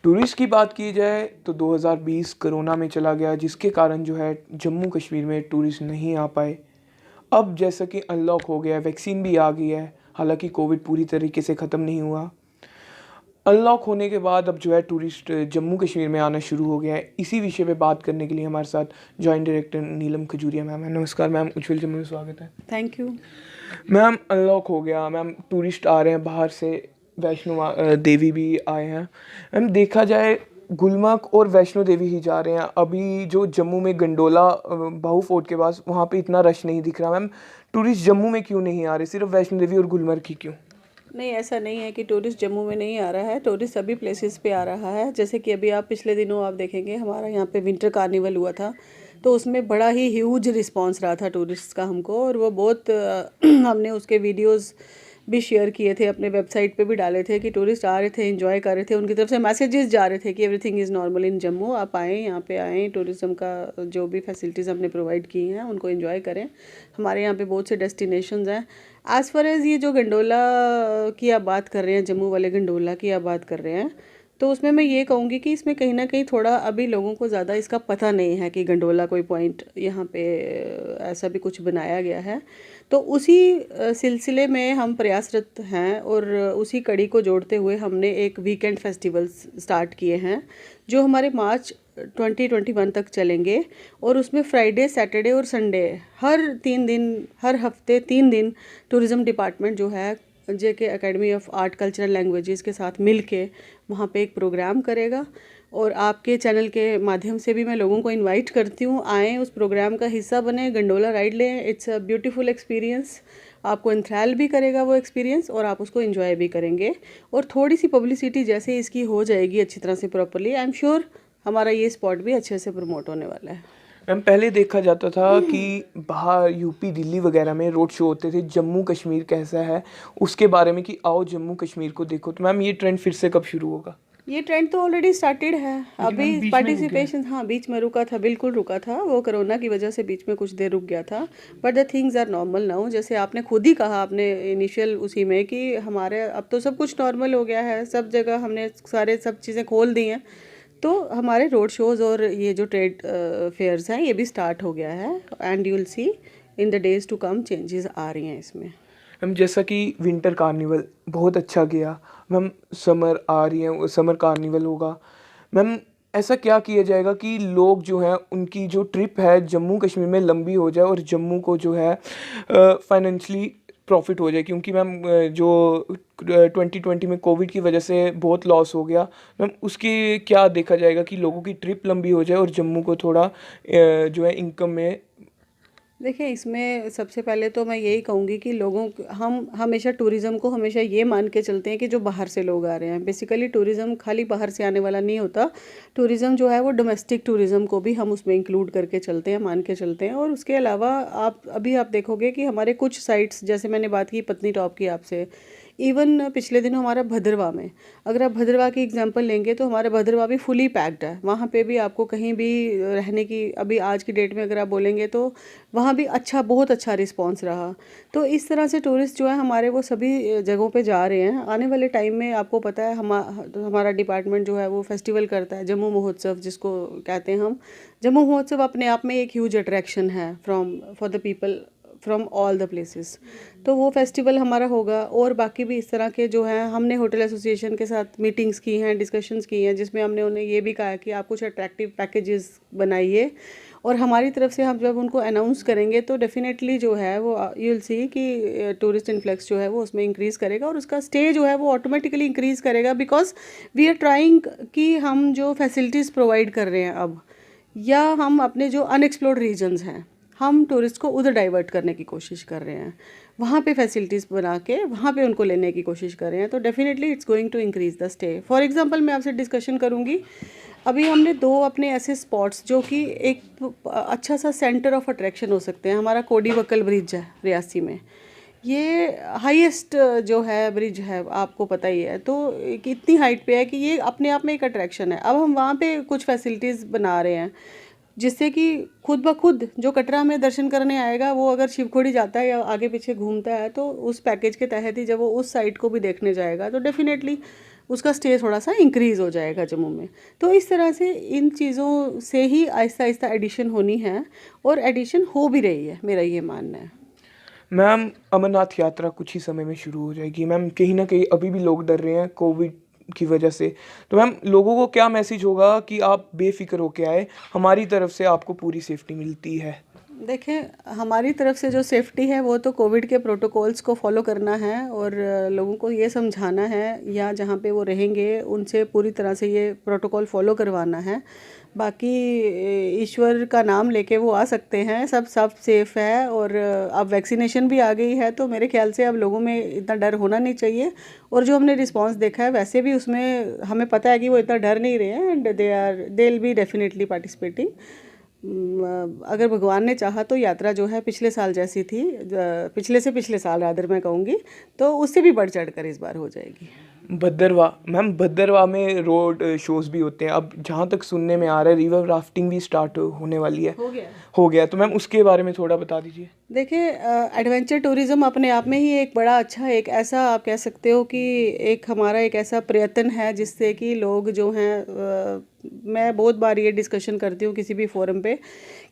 Tourist की बात की जाए तो 2020 कोरोना में चला गया, जिसके कारण जो है जम्मू कश्मीर में टूरिस्ट नहीं आ पाए। अब जैसा कि अनलॉक हो गया है, वैक्सीन भी आ गई है, हालांकि कोविड पूरी तरीके से ख़त्म नहीं हुआ। अनलॉक होने के बाद अब जो है टूरिस्ट जम्मू कश्मीर में आना शुरू हो गया है। इसी विषय पे बात करने के लिए हमारे साथ जॉइंट डायरेक्टर नीलम खजूरिया मैम है। नमस्कार मैम, उज्ज्वल जम्मू में स्वागत है। Thank you. मैम अनलॉक हो गया मैम, टूरिस्ट आ रहे हैं बाहर से, वैष्णो देवी भी आए हैं। मैम देखा जाए गुलमर्ग और वैष्णो देवी ही जा रहे हैं। अभी जो जम्मू में गंडोला बाहू फोर्ट के पास, वहाँ पे इतना रश नहीं दिख रहा। मैम टूरिस्ट जम्मू में क्यों नहीं आ रहे, सिर्फ वैष्णो देवी और गुलमर्ग ही क्यों? नहीं, ऐसा नहीं है कि टूरिस्ट जम्मू में नहीं आ रहा है, टूरिस्ट सभी प्लेसेस पे आ रहा है। जैसे कि अभी आप पिछले दिनों आप देखेंगे हमारा यहाँ पे विंटर कार्निवल हुआ था, तो उसमें बड़ा ही ह्यूज रिस्पांस रहा था टूरिस्ट का हमको, और वो बहुत हमने उसके वीडियोस भी शेयर किए थे, अपने वेबसाइट पे भी डाले थे कि टूरिस्ट आ रहे थे, एंजॉय कर रहे थे, उनकी तरफ से मैसेजेस जा रहे थे कि एवरीथिंग इज़ नॉर्मल इन जम्मू, आप आएँ, यहाँ पे आएँ, टूरिज़्म का जो भी फैसिलिटीज़ हमने प्रोवाइड की हैं उनको एंजॉय करें। हमारे यहाँ पे बहुत से डेस्टिनेशंस हैं। एज़ फार एज़ ये जो गंडोला की आप बात कर रहे हैं, जम्मू वाले गंडोला की आप बात कर रहे हैं, तो उसमें मैं ये कहूँगी कि इसमें कहीं ना कहीं थोड़ा अभी लोगों को ज़्यादा इसका पता नहीं है कि गंडोला कोई पॉइंट यहाँ पे ऐसा भी कुछ बनाया गया है। तो उसी सिलसिले में हम प्रयासरत हैं, और उसी कड़ी को जोड़ते हुए हमने एक वीकेंड फेस्टिवल स्टार्ट किए हैं जो हमारे मार्च 2021 तक चलेंगे, और उसमें फ्राइडे, सैटरडे और संडे हर 3 दिन, हर हफ्ते 3 दिन टूरिज़्म डिपार्टमेंट जो है JK academy of art cultural languages के साथ मिल के वहाँ पे एक प्रोग्राम करेगा। और आपके चैनल के माध्यम से भी मैं लोगों को इनवाइट करती हूँ, आएँ, उस प्रोग्राम का हिस्सा बने, गंडोला राइड लें। इट्स अ ब्यूटीफुल एक्सपीरियंस, आपको इंथ्राल भी करेगा वो एक्सपीरियंस, और आप उसको एंजॉय भी करेंगे। और थोड़ी सी पब्लिसिटी जैसे इसकी हो जाएगी अच्छी तरह से प्रॉपरली, आई एम श्योर हमारा ये स्पॉट भी अच्छे से प्रमोट होने वाला है। मैम पहले देखा जाता था कि बाहर यूपी, दिल्ली वगैरह में रोड शो होते थे, जम्मू कश्मीर कैसा है उसके बारे में, कि आओ जम्मू कश्मीर को देखो। तो मैम ये ट्रेंड फिर से कब शुरू होगा? ये ट्रेंड तो ऑलरेडी स्टार्टेड है। अभी बीच में पार्टिसिपेशन, हाँ, बीच में रुका था, बिल्कुल रुका था, वो कोरोना की वजह से बीच में कुछ देर रुक गया था। But the things are normal now. जैसे आपने खुद ही कहा, आपने इनिशियल उसी में, कि हमारे अब तो सब कुछ नॉर्मल हो गया है, सब जगह हमने सारे सब चीज़ें खोल दी हैं, तो हमारे रोड शोज़ और ये जो ट्रेड फेयर्स हैं ये भी स्टार्ट हो गया है, and you will see in the days to come changes आ रही हैं इसमें। मैम जैसा कि विंटर कार्निवल बहुत अच्छा गया, मैम समर आ रही है, समर कार्निवल होगा। मैम ऐसा क्या किया जाएगा कि लोग जो हैं उनकी जो ट्रिप है जम्मू कश्मीर में लंबी हो जाए, और जम्मू को जो है फाइनेंशली प्रॉफिट हो जाए? क्योंकि मैम जो 2020 में कोविड की वजह से बहुत लॉस हो गया। मैम उसकी क्या देखा जाएगा कि लोगों की ट्रिप लंबी हो जाए और जम्मू को थोड़ा जो है इनकम में? देखिए, इसमें सबसे पहले तो मैं यही कहूँगी कि हम हमेशा टूरिज़्म को हमेशा ये मान के चलते हैं कि जो बाहर से लोग आ रहे हैं, बेसिकली टूरिज़्म खाली बाहर से आने वाला नहीं होता। टूरिज़्म जो है वो डोमेस्टिक टूरिज़्म को भी हम उसमें इंक्लूड करके चलते हैं, मान के चलते हैं। और उसके अलावा आप देखोगे कि हमारे कुछ साइट्स, जैसे मैंने बात की पत्नी टॉप की आपसे, इवन पिछले दिन हमारा भद्रवाह में, अगर आप भद्रवाह की एग्जांपल लेंगे तो हमारा भद्रवाह भी फुली पैक्ड है। वहाँ पे भी आपको कहीं भी रहने की, अभी आज की डेट में अगर आप बोलेंगे तो वहाँ भी बहुत अच्छा रिस्पांस रहा। तो इस तरह से टूरिस्ट जो है हमारे वो सभी जगहों पे जा रहे हैं। आने वाले टाइम में आपको पता है हमारा डिपार्टमेंट जो है वो फेस्टिवल करता है, जम्मू महोत्सव जिसको कहते हैं हम। जम्मू महोत्सव अपने आप में एक ह्यूज अट्रैक्शन है for the people from all the places. तो वो फेस्टिवल हमारा होगा, और बाकी भी इस तरह के जो हैं, हमने होटल एसोसिएशन के साथ मीटिंग्स की हैं, डिस्कशंस की हैं, जिसमें हमने उन्हें ये भी कहा है कि आप कुछ अट्रैक्टिव पैकेजेस बनाइए, और हमारी तरफ से हम जब उनको अनाउंस करेंगे तो डेफिनेटली जो है वो यू विल सी कि टूरिस्ट इन्फ्लक्स जो है वो उसमें इंक्रीज़ करेगा, और उसका स्टे जो है वो ऑटोमेटिकली इंक्रीज़ करेगा, बिकॉज वी आर ट्राइंग कि हम जो फैसिलिटीज़ प्रोवाइड कर रहे हैं अब, या हम अपने जो अनएक्सप्लोर्ड रीजन्स हैं, हम टूरिस्ट को उधर डाइवर्ट करने की कोशिश कर रहे हैं, वहाँ पे फैसिलिटीज़ बना के वहाँ पे उनको लेने की कोशिश कर रहे हैं। तो definitely it's going to increase the stay. For example मैं आपसे डिस्कशन करूँगी, अभी हमने 2 अपने ऐसे स्पॉट्स जो कि एक अच्छा सा सेंटर ऑफ अट्रैक्शन हो सकते हैं। हमारा कोडी बक्कल ब्रिज है रियासी में, ये हाईएस्ट जो है ब्रिज है, आपको पता ही है, तो इतनी हाइट पे है कि ये अपने आप में एक अट्रैक्शन है। अब हम वहाँ पे कुछ फैसिलिटीज़ बना रहे हैं, जिससे कि खुद ब खुद जो कटरा में दर्शन करने आएगा, वो अगर शिवखोड़ी जाता है या आगे पीछे घूमता है, तो उस पैकेज के तहत ही जब वो उस साइट को भी देखने जाएगा, तो डेफिनेटली उसका स्टे थोड़ा सा इंक्रीज़ हो जाएगा जम्मू में। तो इस तरह से इन चीज़ों से ही आहिस्ता आहिस्ता एडिशन होनी है, और एडिशन हो भी रही है, मेरा ये मानना है। मैम अमरनाथ यात्रा कुछ ही समय में शुरू हो जाएगी। मैम कहीं न कहीं अभी भी लोग डर रहे हैं कोविड की वजह से। तो मैम लोगों को क्या मैसेज होगा कि आप बेफ़िक्र होके आएँ, हमारी तरफ से आपको पूरी सेफ्टी मिलती है। देखें, हमारी तरफ से जो सेफ्टी है वो तो कोविड के प्रोटोकॉल्स को फॉलो करना है, और लोगों को ये समझाना है, या जहाँ पे वो रहेंगे उनसे पूरी तरह से ये प्रोटोकॉल फॉलो करवाना है। बाकी ईश्वर का नाम लेके वो आ सकते हैं, सब सेफ़ है, और अब वैक्सीनेशन भी आ गई है, तो मेरे ख्याल से अब लोगों में इतना डर होना नहीं चाहिए। और जो हमने रिस्पांस देखा है वैसे भी उसमें हमें पता है कि वो इतना डर नहीं रहे हैं, and they will be definitely participating. अगर भगवान ने चाहा तो यात्रा जो है पिछले साल जैसी थी, पिछले से पिछले साल रादर मैं कहूँगी, तो उससे भी बढ़ चढ़ कर इस बार हो जाएगी। भद्रवाह मैम, भद्रवाह में रोड शोज़ भी होते हैं। अब जहाँ तक सुनने में आ रहा है रिवर राफ्टिंग भी स्टार्ट होने वाली है। हो गया तो मैम उसके बारे में थोड़ा बता दीजिए। देखिए, एडवेंचर टूरिज़्म अपने आप में ही एक बड़ा अच्छा, एक ऐसा आप कह सकते हो कि एक हमारा एक ऐसा प्रयत्न है जिससे कि लोग जो हैं, मैं बहुत बार ये डिस्कशन करती हूँ किसी भी फोरम पे,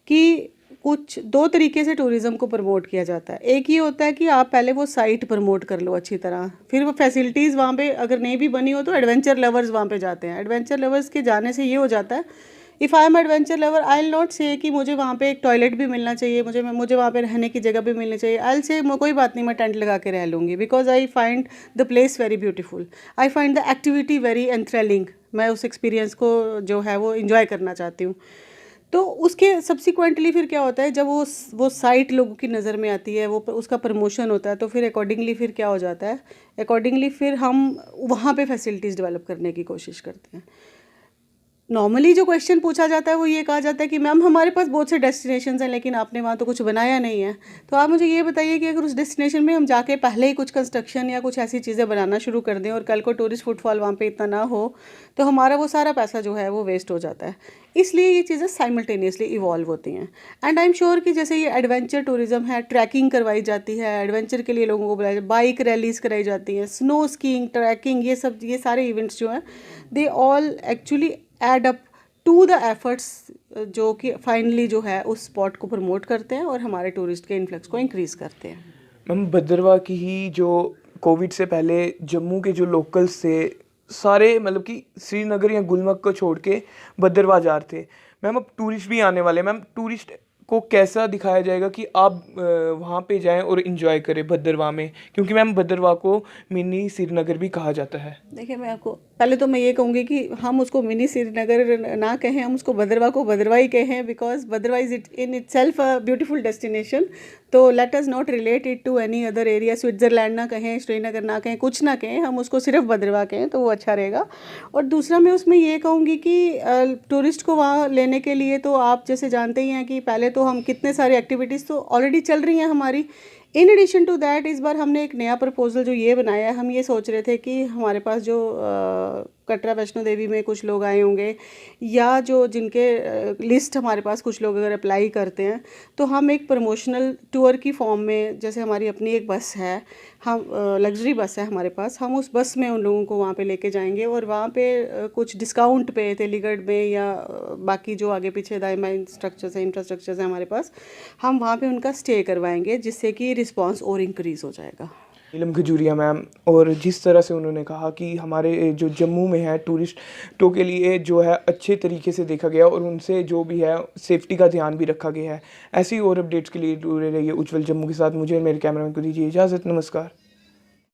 कि कुछ दो तरीके से टूरिज़्म को प्रमोट किया जाता है। एक ये होता है कि आप पहले वो साइट प्रमोट कर लो अच्छी तरह, फिर वो फैसिलिटीज़ वहाँ पे अगर नहीं भी बनी हो तो एडवेंचर लवर्स वहाँ पे जाते हैं। एडवेंचर लवर्स के जाने से ये हो जाता है, if I am adventure lover I will not से कि मुझे वहाँ पे एक टॉयलेट भी मिलना चाहिए, मुझे वहाँ पे रहने की जगह भी मिलनी चाहिए। आई विल से कोई बात नहीं, मैं टेंट लगा के रह लूँगी, because I find the place very beautiful, I find the activity very enthralling. मैं उस एक्सपीरियंस को जो है वो इन्जॉय करना चाहती हूँ। तो उसके सब्सिक्वेंटली फिर क्या होता है, जब वो साइट लोगों की नज़र में आती है, वो उसका प्रमोशन होता है, तो फिर अकॉर्डिंगली फिर क्या हो जाता है, अकॉर्डिंगली फिर हम वहाँ पे फैसिलिटीज़ डेवलप करने की कोशिश करते हैं। नॉर्मली जो क्वेश्चन पूछा जाता है वो ये कहा जाता है कि मैम हमारे पास बहुत से डेस्टिनेशंस हैं लेकिन आपने वहाँ तो कुछ बनाया नहीं है। तो आप मुझे ये बताइए कि अगर उस डेस्टिनेशन में हम जाके पहले ही कुछ कंस्ट्रक्शन या कुछ ऐसी चीज़ें बनाना शुरू कर दें और कल को टूरिस्ट फुटफॉल वहाँ पे इतना ना हो, तो हमारा वो सारा पैसा जो है वो वेस्ट हो जाता है। इसलिए ये चीज़ें साइमल्टेनियसली इवॉल्व होती हैं। एंड आई एम श्योर कि जैसे ये एडवेंचर टूरिज़्म है, ट्रैकिंग करवाई जाती है, एडवेंचर के लिए लोगों को बुलाया, बाइक रैलीज़ कराई जाती हैं, स्नो स्कीइंग, ट्रैकिंग, ये सारे इवेंट्स जो हैं they all actually add up to the efforts, जो कि फाइनली जो है उस स्पॉट को प्रमोट करते हैं और हमारे टूरिस्ट के इन्फ्लक्स को इंक्रीज़ करते हैं। मैम भद्रवाह की ही जो कोविड से पहले जम्मू के जो लोकल्स थे सारे मतलब कि श्रीनगर या गुलमर्ग को छोड़ के भद्रवाह जा रहे थे। मैम अब टूरिस्ट भी आने वाले हैं। मैम टूरिस्ट को कैसा दिखाया जाएगा कि आप वहाँ पे जाएं और इन्जॉय करें भद्रवाह में, क्योंकि मैम भद्रवाह को मिनी श्रीनगर भी कहा जाता है। देखिए, मैं आपको पहले तो मैं ये कहूँगी कि हम उसको मिनी श्रीनगर ना कहें, हम उसको भद्रवाह को भद्रवाह ही कहें, because Bhaderwah is it in itself a beautiful destination. तो let us not relate it to any other area. Switzerland ना कहें, श्रीनगर ना कहें, कुछ ना कहें, हम उसको सिर्फ भद्रवाह कहें तो वो अच्छा रहेगा। और दूसरा मैं उसमें ये कहूँगी कि टूरिस्ट को वहाँ लेने के लिए तो आप जैसे जानते ही हैं कि पहले तो हम कितने सारी एक्टिविटीज़ तो ऑलरेडी चल रही हैं हमारी। इन एडिशन टू दैट इस बार हमने एक नया प्रपोजल जो ये बनाया है, हम ये सोच रहे थे कि हमारे पास जो कटरा वैष्णो देवी में कुछ लोग आए होंगे, या जो जिनके लिस्ट हमारे पास कुछ लोग अगर अप्लाई करते हैं, तो हम एक प्रमोशनल टूर की फॉर्म में, जैसे हमारी अपनी एक बस है, हम लग्जरी बस है हमारे पास, हम उस बस में उन लोगों को वहाँ पे लेके जाएंगे और वहाँ पे कुछ डिस्काउंट पे तेलीगढ़ में या बाकी जो आगे पीछे दाएं स्ट्रक्चर्स हैं, इंफ्रास्ट्रक्चर्स हैं हमारे पास, हम वहाँ पे उनका स्टे करवाएंगे, जिससे कि रिस्पांस और इंक्रीज़ हो जाएगा। नीलम खजूरिया मैम, और जिस तरह से उन्होंने कहा कि हमारे जो जम्मू में है टूरिस्टों के लिए जो है अच्छे तरीके से देखा गया और उनसे जो भी है सेफ्टी का ध्यान भी रखा गया है। ऐसी और अपडेट्स के लिए जुड़े रहिए उज्जवल जम्मू के साथ। मुझे और मेरे कैमरामैन को दीजिए इजाज़त। नमस्कार।